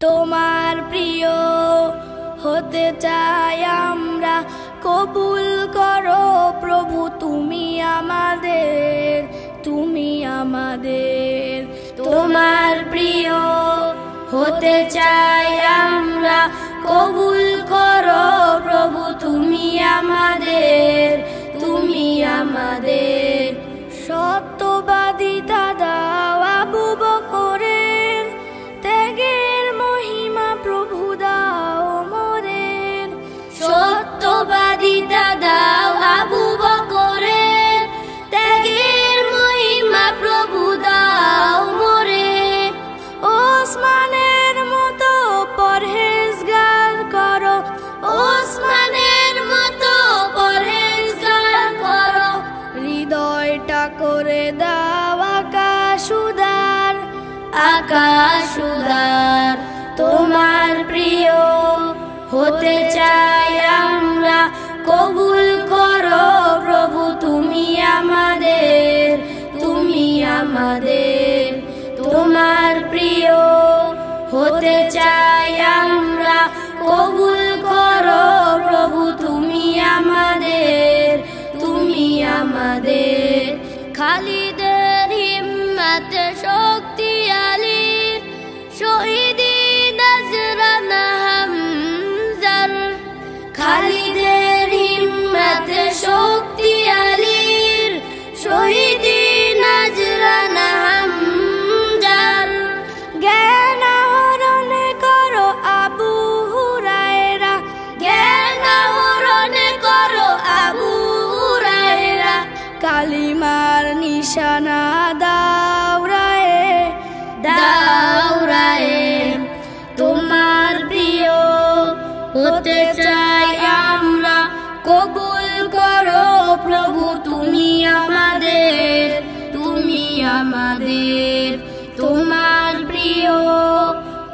তোমার প্রিয় হতে চাই আমরা, কবুল করো প্রভু তুমি আমাদের, তুমি আমাদের। তোমার প্রিয় হতে চাই আমরা, কবুল করো প্রভু তুমি আমাদের, তুমি আমাদের। সত্যবাদিতা দাও আবু বকরের, ত্যাগের মহিমা প্রভু দাও মোদের। সত্যবাদিতা দাও আবু বকরের, ত্যাগের মহিমা প্রভু দাও মোদের। ওসমানের মতো পরহেজগার করো, ওসমানের মতো পরহেজগার করো। হৃদয়টা করে দাও আকাশ উদার, আকাশ উদার। তোমার প্রিয় হতে চাই আমরা, কবুল করো প্রভু তুমি আমাদের, তুমি আমাদের। তোমার প্রিয় হতে চাই আমরা, কবুল করো প্রভু তুমি আমাদের, তুমি আমাদের। খালিদের হিম্মত শক্তি আলীর, শহীদি নজরানা হামজার। খালিদের হিম্মত শক্তি আলীর, শহীদি নজরানা হামজার। জ্ঞান আহরণ করো আবু হুরায়রা, জ্ঞান আহরণ করো আবু হুরায়রা। কালিমার নিশানা দাও রায়ে, দাও রায়ে। তোমার প্রিয় হতে চাই আমরা, কবুল করো প্রভু তুমি আমাদের, তুমি আমাদের। তোমার প্রিয়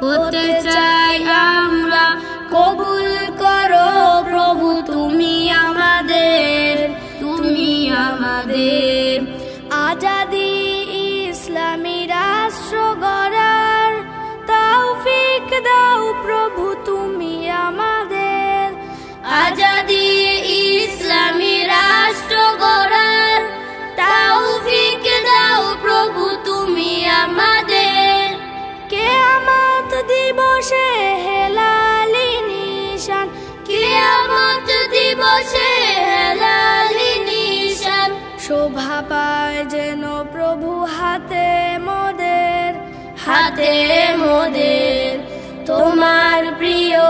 হতে চাই আমরা, কবুল করো প্রভু তুমি আমাদের, তুমি আমাদের। আজাদি ইসলামী রাষ্ট্র গড়ার তৌফিক দাও প্রভু তুমি আমাদের। আজাদি ইসলামী রাষ্ট্র গড়ার তৌফিক দাও প্রভু তুমি আমাদের। কিয়ামত দিবসে হেলালি নিশান, কিয়ামত দিবসে হেলালি নিশান। শোভা পায় যেন প্রভু হাতে মোদের, হাতে মোদের। তোমার প্রিয়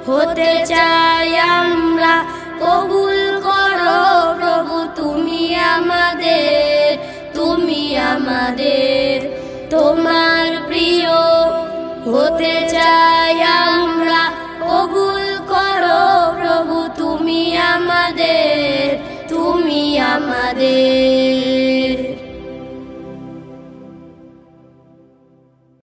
হতে চাই আমরা, কবুল করো প্রভু তুমি আমাদের, তুমি আমাদের। তোমার প্রিয় হতে চাই আমরা, কবুল করো প্রভু তুমি আমাদের, তুমি আমাদের।